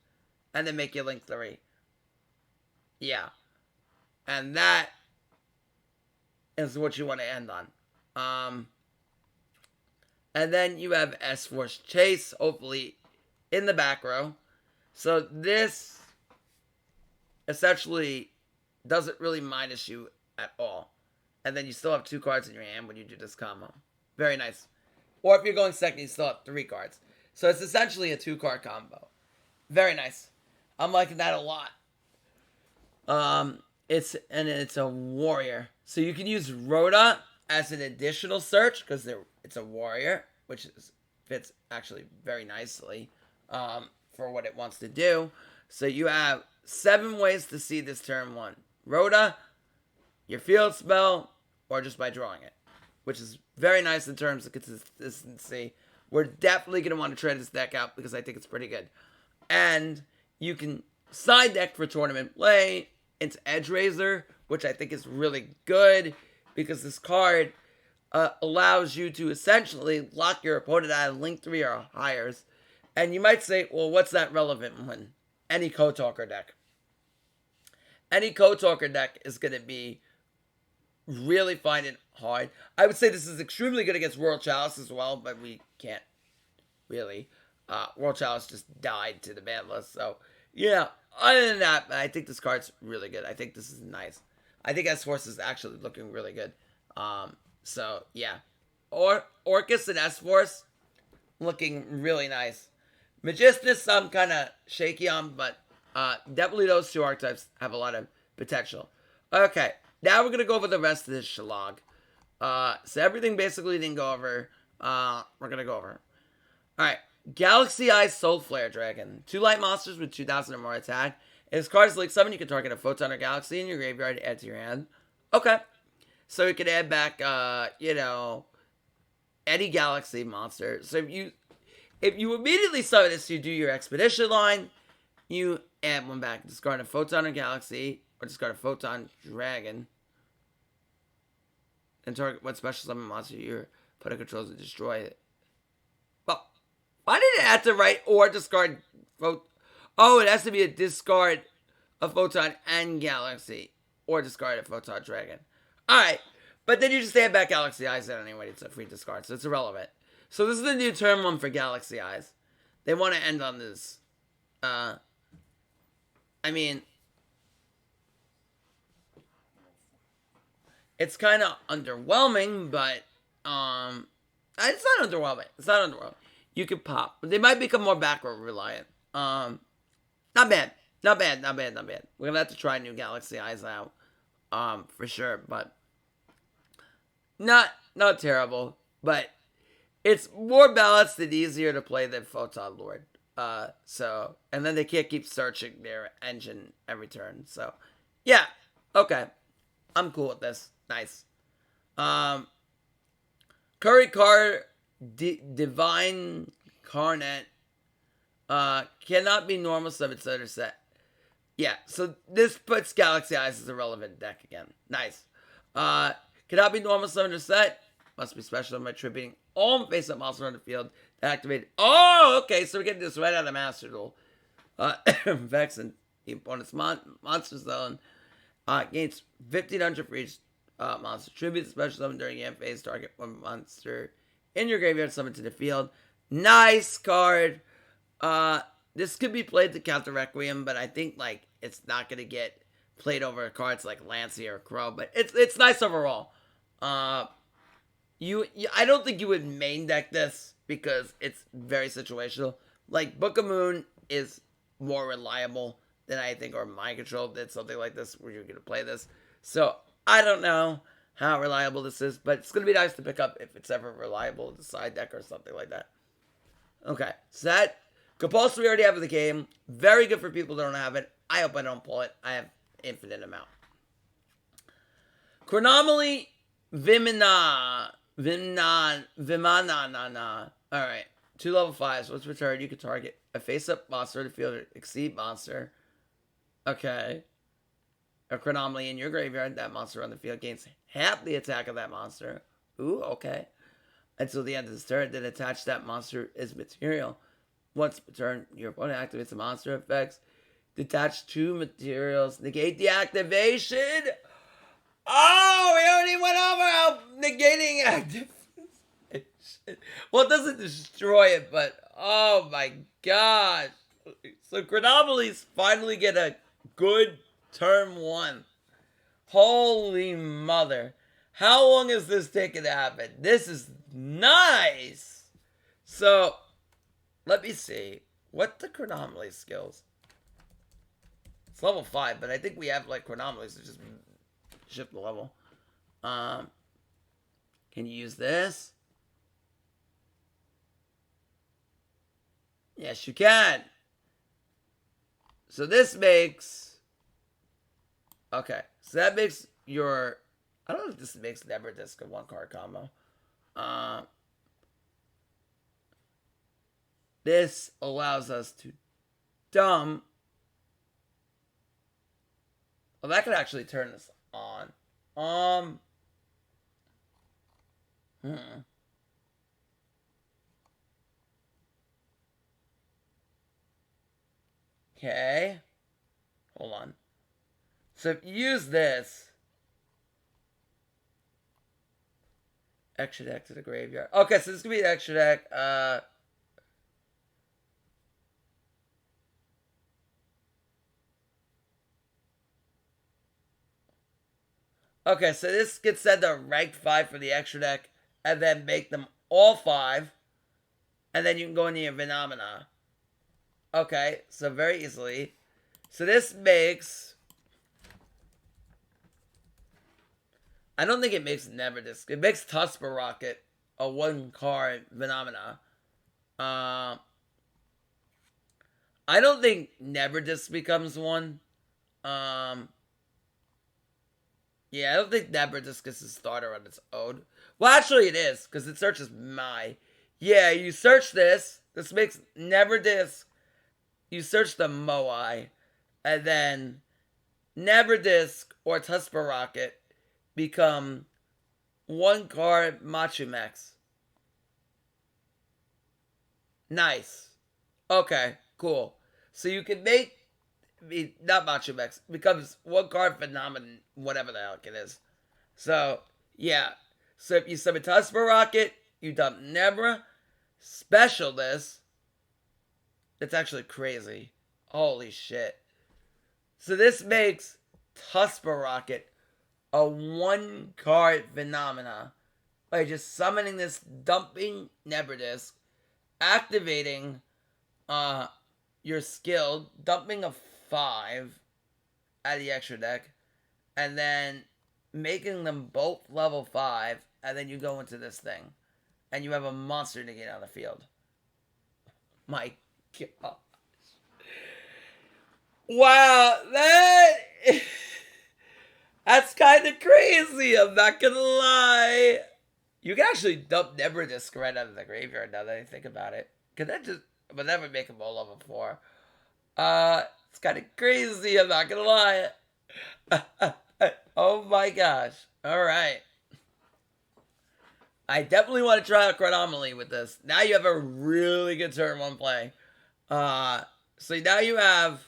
And then make your Link 3. Yeah. And that is what you want to end on. And then you have S-Force Chase, hopefully in the back row. So this essentially doesn't really minus you at all. And then you still have 2 cards in your hand when you do this combo. Very nice. Or if you're going second, you still have 3 cards. So it's essentially a 2-card combo. Very nice. I'm liking that a lot. It's a warrior. So you can use Rhoda as an additional search because it's a warrior, which fits actually very nicely for what it wants to do. So you have 7 ways to see this turn 1. Rhoda, your field spell, or just by drawing it, which is very nice in terms of consistency. We're definitely going to want to try this deck out because I think it's pretty good. And you can side deck for tournament play into Edge Razor, which I think is really good because this card allows you to essentially lock your opponent out of Link 3 or higher. And you might say, well, what's that relevant when? Any Code Talker deck. Any Code Talker deck is going to be really finding it hard. I would say this is extremely good against World Chalice as well, but we can't really. World Chalice just died to the ban list, so yeah. Other than that, I think this card's really good. I think this is nice. I think S-Force is actually looking really good. So yeah, Orcust and S-Force looking really nice. Magistus, I'm kind of shaky on, but definitely those 2 archetypes have a lot of potential. Okay, now we're going to go over the rest of this shalog. So everything basically didn't go over. We're going to go over. Alright, Galaxy Eye Solflare Dragon. 2 light monsters with 2,000 or more attack. If this card is League 7, you can target a Photon or Galaxy in your graveyard and add to your hand. Okay. So you can add back, any Galaxy monster. So if you immediately summon this, you do your Expedition line, you add 1 back. Discard a Photon or Galaxy, or discard a Photon Dragon. And target what special summon monster your opponent controls to destroy it. Well, why did it have to write or discard Photon? Oh, it has to be a discard of Photon and Galaxy, or discard a Photon Dragon. Alright, but then you just add back Galaxy Eyes anyway. It's a free discard, so it's irrelevant. So this is the new turn 1 for Galaxy Eyes. They want to end on this. I mean, it's kind of underwhelming, but it's not underwhelming. It's not underwhelming. You could pop. They might become more backward reliant. Not bad. Not bad. We're gonna have to try new Galaxy Eyes out. For sure, but not terrible. But it's more balanced and easier to play than Photon Lord. And then they can't keep searching their engine every turn. So, yeah, okay, I'm cool with this. Nice. Curry Card Divine Carnet cannot be normal summon set. Yeah, so this puts Galaxy Eyes as a relevant deck again. Nice. Cannot be normal summon set. Must be special by tributing all face-up monsters on the field to activate. Oh, okay, so we're getting this right out of Master Duel. Vexen, the opponent's monster zone. Gains 1,500 for each monster. Tribute the special summon during game phase. Target 1 monster in your graveyard summoned to the field. Nice card. This could be played to counter Requiem, but I think it's not gonna get played over cards like Lancey or Crow. But it's nice overall. I don't think you would main deck this because it's very situational. Like Book of Moon is more reliable than I think, or Mind Control did something like this where you're gonna play this. So I don't know how reliable this is, but it's gonna be nice to pick up if it's ever reliable to side deck or something like that. Okay, so that compulsory we already have in the game. Very good for people that don't have it. I hope I don't pull it. I have infinite amount. Chronomaly Vimana. Alright. 2 level 5s. Once returned, you can target a face-up monster to field or exceed monster. Okay. A Chronomaly in your graveyard. That monster on the field gains half the attack of that monster. Ooh, okay. Until the end of this turn, then attach that monster as material. Once per turn, your opponent activates the monster effects. Detach 2 materials. Negate the activation. Oh, we already went over how negating activation. Well, it doesn't destroy it, but oh my gosh. So Chronomaly's finally get a good turn 1. Holy mother. How long is this taking to happen? This is nice. So, Let me see. What the Chronomaly skills? It's level 5, but I think we have like Chronomalies to just shift the level. Can you use this? Yes, you can. So this makes... Okay, so that makes your... I don't know if this makes Never Disc a 1-card combo. This allows us to dump... Well, that could actually turn this on. Okay. Hold on. So if you use this... Extra deck to the graveyard. Okay, so this could be an extra deck. Okay, so this gets set to rank 5 for the extra deck, and then make them all 5, and then you can go into your Phenomena. Okay, so very easily. So this makes... I don't think it makes Never Disc. It makes Tusper Rocket a 1-card Phenomena. I don't think Never Disc becomes one. Yeah, I don't think Never Disc gets a starter on its own. Well, actually it is, because it searches my. Yeah, you search this. This makes Never Disc. You search the Moai. And then Never Disc or Tusper Rocket become 1-card Machumex. Nice. Okay, cool. So you can make... Not Machumex. Becomes 1-card Phenomenon, whatever the heck it is. So, yeah. So if you summon Tusper Rocket, you dump Nebra. Special this. It's actually crazy. Holy shit. So this makes Tusper Rocket a 1-card Phenomena by just summoning this, dumping Never Disc, activating your skill, dumping a 5 out of the extra deck, and then making them both level 5, and then you go into this thing, and you have a monster to get on the field. My gosh. Wow, that's kind of crazy, I'm not gonna lie. You can actually dump Never Disc right out of the graveyard now that I think about it. Could that just... But that would make them all level 4. It's kind of crazy, I'm not gonna lie. Oh my gosh. Alright. I definitely want to try out Chronomaly with this. Now you have a really good turn 1 play. So now you have...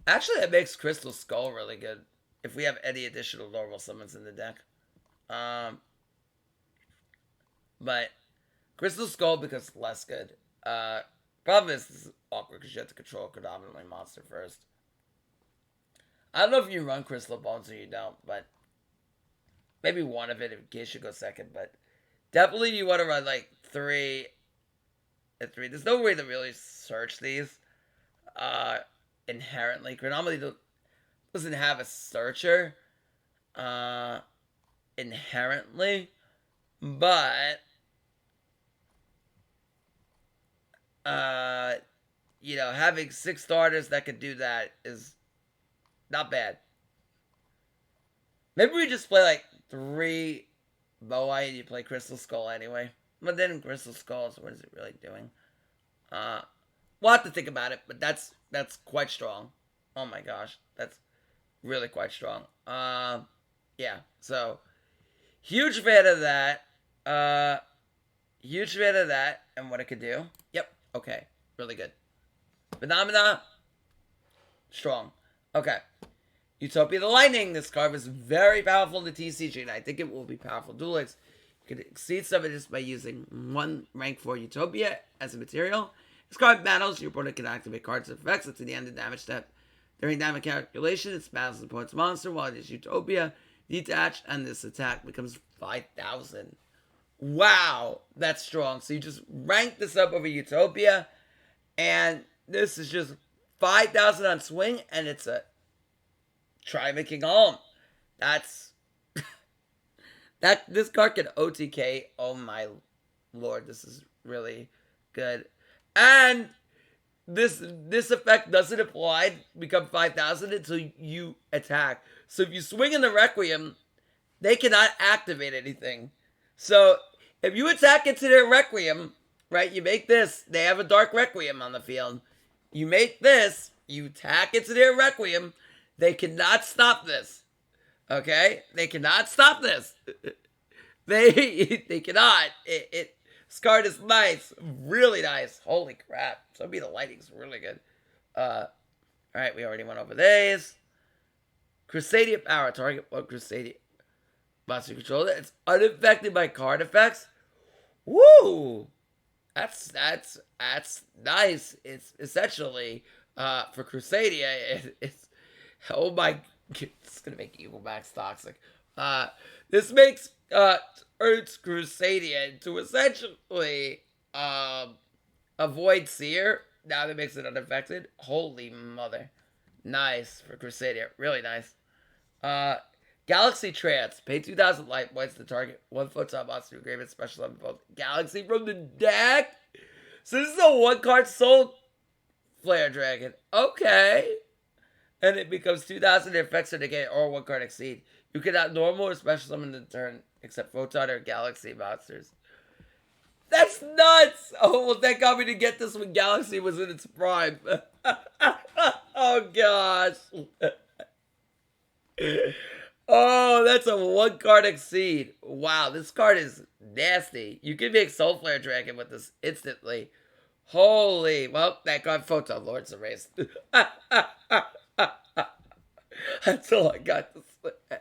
Actually, that makes Crystal Skull really good. If we have any additional normal summons in the deck. But Crystal Skull becomes less good. Problem is, this is awkward because you have to control a Chronomaly monster first. I don't know if you run Crystal Bones or you don't, but maybe one of it in case you go second. But definitely you want to run like 3 and 3. There's no way to really search these inherently. Chronomaly doesn't have a searcher inherently, but you know, having 6 starters that could do that is not bad. Maybe we just play like 3 Moai and you play Crystal Skull anyway. But then Crystal Skull, so what is it really doing? We'll have to think about it, but that's quite strong. Oh my gosh, that's really quite strong. Yeah, so huge fan of that. Huge fan of that and what it could do. Yep, okay, really good. Phenomena, strong. Okay. Utopia the Lightning. This card is very powerful in the TCG, and I think it will be powerful in Duel Links. You can exceed some of this by using 1 rank 4 Utopia as a material. This card battles, your opponent can activate cards and effects until the end of the damage step. During damage calculation, it battles the opponent's monster while it is Utopia detached, and this attack becomes 5,000. Wow, that's strong. So you just rank this up over Utopia, and this is just 5,000 on swing, and it's a try making home. That's this card can OTK. Oh my lord, this is really good. And this effect doesn't apply, become 5,000 until you attack. So if you swing in the Requiem, they cannot activate anything. So if you attack into their Requiem, right, you make this, they have a Dark Requiem on the field. You make this, you attack into their Requiem, they cannot stop this. Okay? They cannot stop this. They cannot. This card is nice. Really nice. Holy crap. So the lighting's really good. Alright, we already went over these. Crusadia Power. Target one Crusadia monster controller. It's unaffected by card effects. Woo! That's nice. It's essentially for Crusadia. It's oh my. It's gonna make Evil Max toxic. This makes Earth's Crusadia into essentially avoid Seer. Now that makes it unaffected. Holy mother. Nice for Crusadia. Really nice. Galaxy Trance. Pay 2,000 light points to target one photon monster who gave special on both Galaxy from the deck. So this is a one card Solflare Dragon. Okay. And it becomes 2,000. It affects or negate or one card exceed. You cannot normal or special summon in the turn except photon or galaxy monsters. That's nuts! Oh, well, thank God we didn't get this when Galaxy was in its prime. Oh, gosh. Oh, that's a one card exceed. Wow, this card is nasty. You can make Solflare Dragon with this instantly. Holy. Well, that card Photon Lord's erased. That's all I got to say.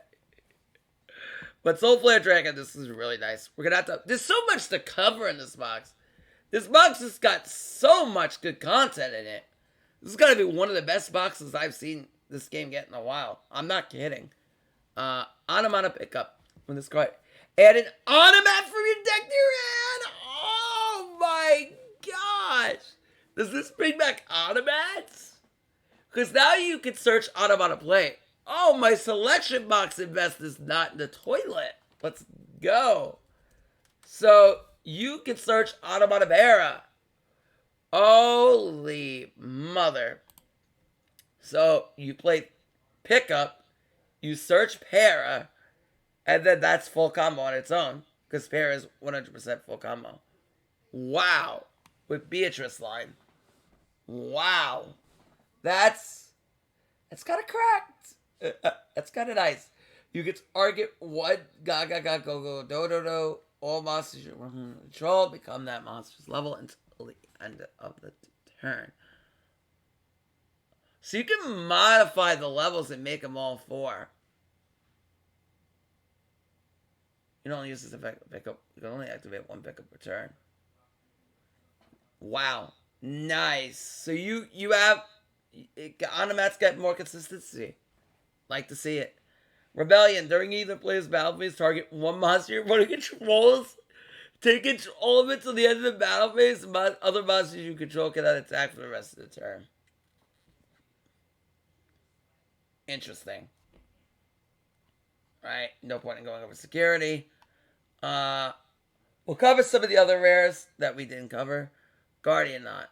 But Solflare Dragon, this is really nice. We're gonna have to. There's so much to cover in this box. This box has got so much good content in it. This is gonna be one of the best boxes I've seen this game get in a while. I'm not kidding. Onomat pickup when this card. Add an Onomat from your deck to your hand. Oh my gosh! Does this bring back Onomats? Because now you can search Onomat play. Oh, my selection box invest is not in the toilet. Let's go. So you can search Onomat Era. Holy mother. So you play pickup, you search Para, and then that's full combo on its own. Because Para is 100% full combo. Wow. With Beatrice line. Wow. That's kind of cracked. That's kind of nice. You get to target one Gaga go do. All monsters you control become that monster's level until the end of the turn. So you can modify the levels and make them all 4. You don't use this effect pickup. You can only activate one pickup per turn. Wow. Nice. So you have Onomat's got more consistency. Like to see it. Rebellion. During either player's battle phase, target one monster your opponent controls. Take control of it till the end of the battle phase. Other monsters you control cannot attack for the rest of the turn. Interesting. Right. No point in going over security. We'll cover some of the other rares that we didn't cover. Guardian Knot.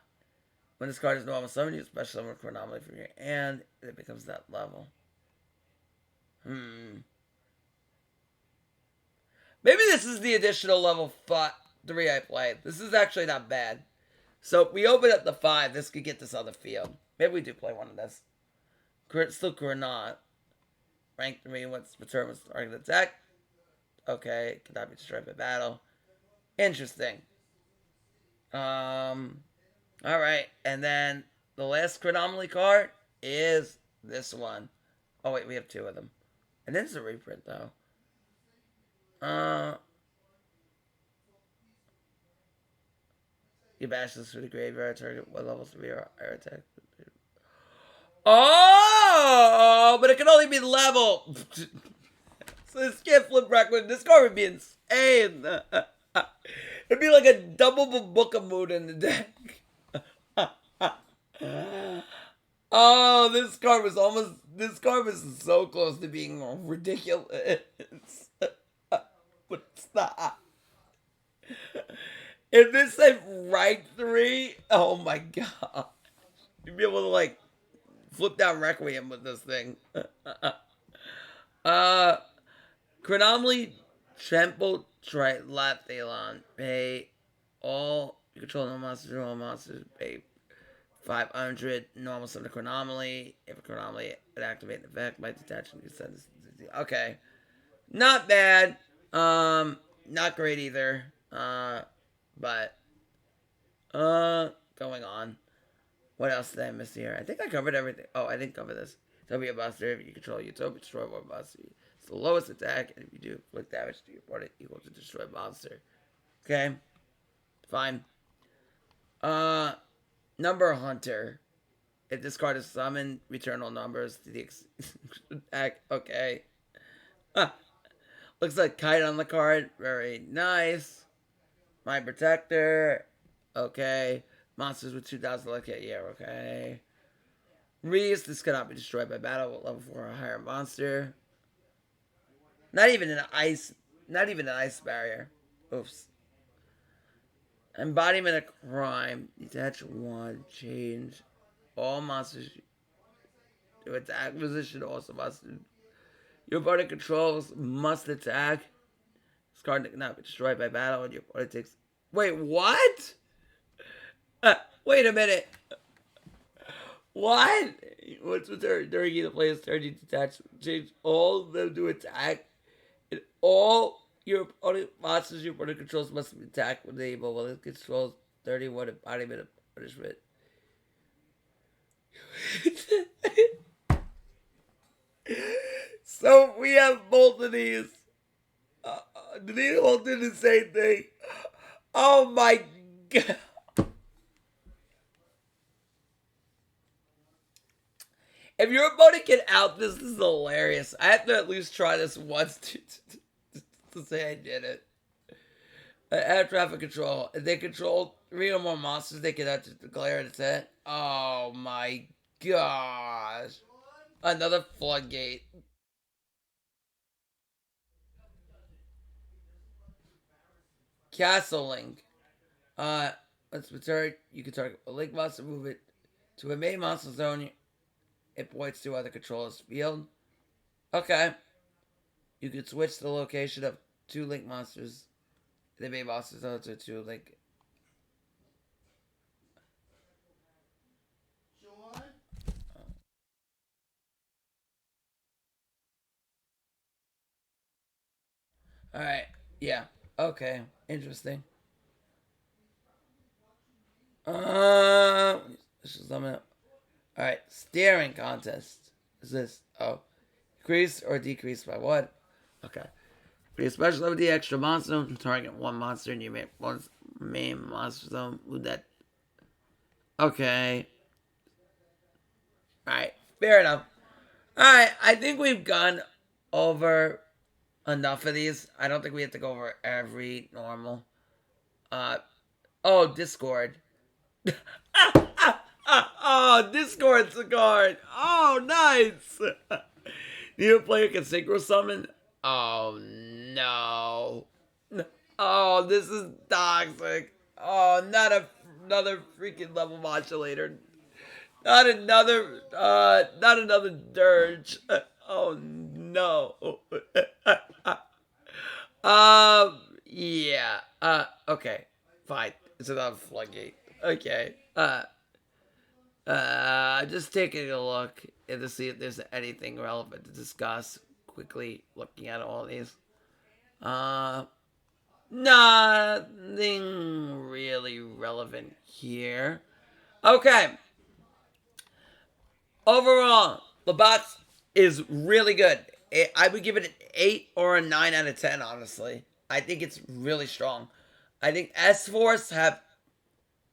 When this card is normal summon, you special summon Chronomaly from your hand. It becomes that level. Maybe this is the additional level 3 I played. This is actually not bad. So if we open up the 5, this could get this on the field. Maybe we do play one of this. Still Chronot. Rank 3 once per turn with target attack. Okay, cannot be destroyed by battle. Interesting. Alright, and then the last Chronomaly card is this one. Oh wait, we have 2 of them. And this is a reprint though. You bash this through the graveyard, target what level 3 or air attack. Oh, but it can only be level. So this can't flip back with this card would be insane. It'd be like a double book of mood in the deck. Oh, this card was so close to being ridiculous. But it's not. If this said right 3, oh my god. You'd be able to like flip down Requiem with this thing. Chronomaly, Trample, Triathlon. Pay all you control no monsters, pay 500 normal summon a Chronomaly. If a Chronomaly would activate an effect by detaching, you send this. Okay. Not bad. Not great either. But going on. What else did I miss here? I think I covered everything. Oh, I didn't cover this. Utopia Buster. If you control Utopia, destroy one monster. It's the lowest attack, and if you do inflict damage to your opponent, equal to destroy monster. Okay. Fine. Number Hunter. If this card is summoned, return all numbers to the attack. Okay. Looks like Kite on the card. Very nice. Mind Protector. Okay. Monsters with 2,000. Okay, yeah, okay. Reese. This cannot be destroyed by battle with level 4 or higher monster. Not even an ice barrier. Oops. Embodiment of Crime. Detach 1. Change. All monsters to attack position also must. Your opponent controls must attack. This card cannot be destroyed by battle and your opponent takes. Wait, what? Wait a minute. What? What's with her? During the player's turn, you detach, change all of them to attack. And all your opponent monsters your opponent controls must be attacked when they able. Well, it controls 31 embodiment of punishment. So we have both of these. They all do the same thing. Oh my god. If your opponent can out this is hilarious. I have to at least try this once to say I did it. Air traffic control. If they control 3 or more monsters, they can declare it set. Oh my gosh. Another floodgate. Castle Link. Let's return. You can target a link monster, move it to a main monster zone. It points to other controllers field. Okay. You can switch the location of 2 link monsters. The main monster zone to 2 link. Alright. Yeah. Okay. Interesting. This is something. Alright. Staring contest. Is this? Oh. Increase or decrease by what? Okay. For your special ability, extra monster, target 1 monster in your main monster zone. Would that. Okay. Alright. Fair enough. Alright. I think we've gone over enough of these. I don't think we have to go over every normal. Oh, Discord. Oh, Discord's a card. Oh, nice. New player can synchro summon. Oh, no. Oh, this is toxic. Oh, not another freaking level modulator. Not another dirge. Oh, no. Yeah. Okay. Fine. It's another floodgate. Okay. Just taking a look and to see if there's anything relevant to discuss. Quickly looking at all these. Nothing really relevant here. Okay. Overall, the box is really good. I would give it an 8 or a 9 out of 10, honestly. I think it's really strong. I think S-Force have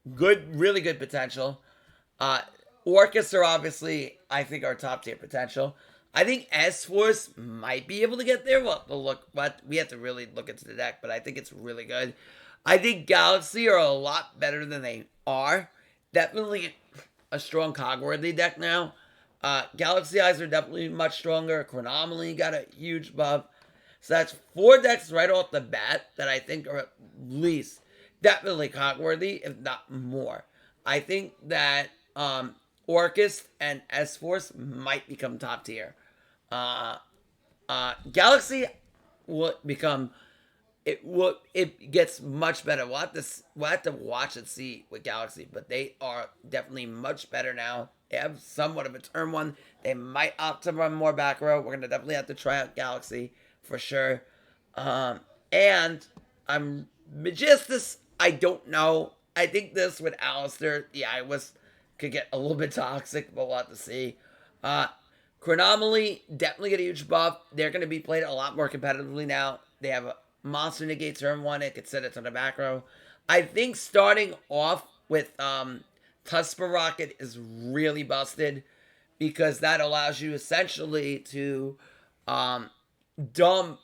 really good potential. Orcust are obviously, I think, our top tier potential. I think S-Force might be able to get there. Well, we have to really look into the deck, but I think it's really good. I think Galaxy are a lot better than they are. Definitely a strong Cogworthy deck now. Galaxy Eyes are definitely much stronger. Chronomaly got a huge buff. So that's 4 decks right off the bat that I think are at least definitely Cogworthy, if not more. I think that Orcust and S-Force might become top tier. Galaxy will become... It gets much better. We'll have to watch and see with Galaxy, but they are definitely much better now. They have somewhat of a turn one. They might opt to run more back row. We're gonna definitely have to try out Galaxy for sure. And I'm Magistus. I don't know. I think this with Alistair, could get a little bit toxic, but we'll have to see. Chronomaly definitely get a huge buff. They're going to be played a lot more competitively now. They have a monster negate turn 1. It could set it to the back row. I think starting off with Tusper Rocket is really busted because that allows you essentially to dump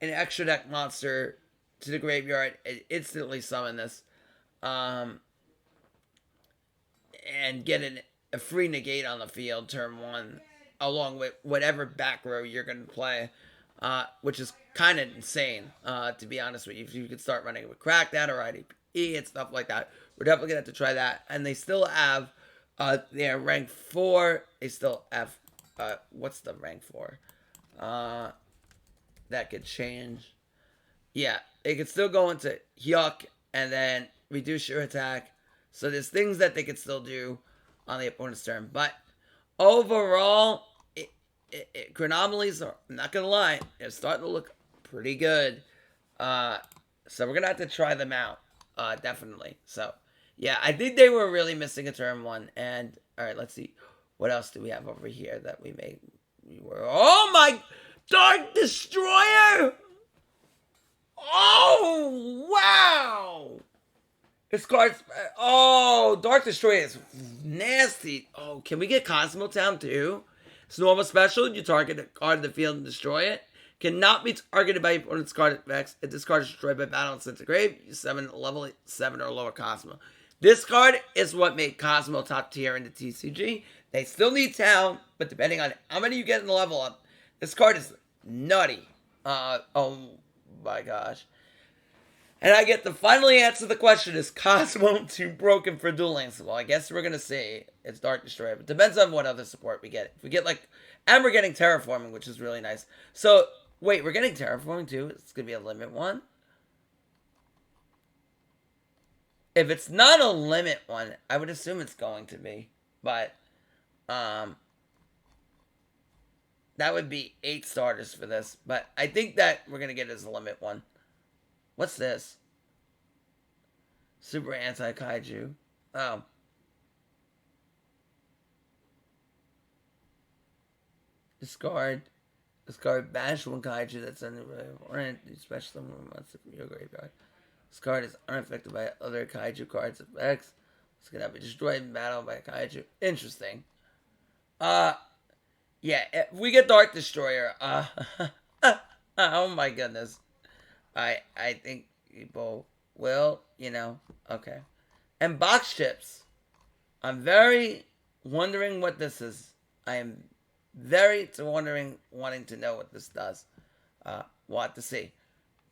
an extra deck monster to the graveyard and instantly summon this. And get a free negate on the field turn 1 along with whatever back row you're going to play, which is kind of insane, to be honest with you. If you could start running with Crackdown or IDP and stuff like that, we're definitely going to have to try that. And they still have their rank 4. They still have, what's the rank 4? That could change. Yeah, it could still go into Yuck and then reduce your attack. So there's things that they could still do on the opponent's turn. But overall, Chronomalies are, I'm not going to lie, they're starting to look pretty good. So we're going to have to try them out, definitely. So, yeah, I think they were really missing a turn 1. And, alright, let's see. What else do we have over here that we made? Oh my... Dark Destroyer! Oh, wow! This card's... Oh, Dark Destroyer is nasty. Oh, can we get Cosmo Town too? It's normal special. You target a card in the field and destroy it. Cannot be targeted by opponent's card effects. If this card is destroyed by battle and sent to grave, you summon a level 7 or lower Cosmo. This card is what made Cosmo top tier in the TCG. They still need Town, but depending on how many you get in the level up, this card is nutty. Oh my gosh. And I get to finally answer the question, is Cosmo too broken for Duel Links? Well, I guess we're going to see. It's Dark Destroyer. But depends on what other support we get. If we get and we're getting Terraforming, which is really nice. So, wait, we're getting Terraforming too? It's going to be a limit one? If it's not a limit one, I would assume it's going to be. But, that would be 8 starters for this. But I think that we're going to get it as a limit one. What's this? Super anti-kaiju. Oh. Discard. Discard bash one kaiju that's unaffected, especially when monster from your graveyard. This card is unaffected by other kaiju cards effects. It's gonna be destroyed in battle by a kaiju. Interesting. Yeah, if we get Dark Destroyer, oh my goodness. I think people will, okay. And box chips. I'm very wondering what this is. I am very wanting to know what this does. We'll have to see.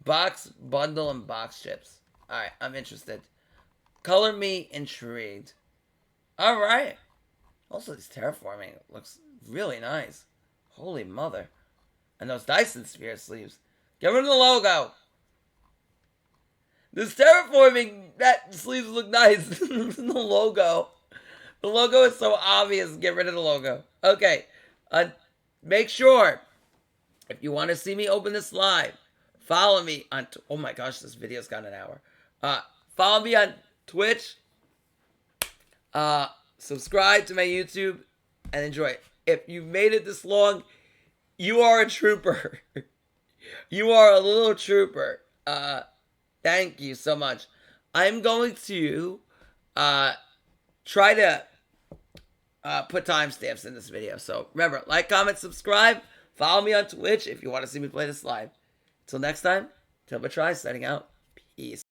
Box, bundle, and box chips. Alright, I'm interested. Color me intrigued. Alright. Also, this terraforming looks really nice. Holy mother. And those Dyson Sphere sleeves. Get rid of the logo. This terraforming, that sleeves look nice. The logo. The logo is so obvious. Get rid of the logo. Okay. Make sure, if you want to see me open this live, follow me on... Oh my gosh, this video's got an hour. Follow me on Twitch. Subscribe to my YouTube. And enjoy it. If you made it this long, you are a trooper. You are a little trooper. Thank you so much. I'm going to try to put timestamps in this video. So remember, like, comment, subscribe. Follow me on Twitch if you want to see me play this live. Until next time, Matrai signing out. Peace.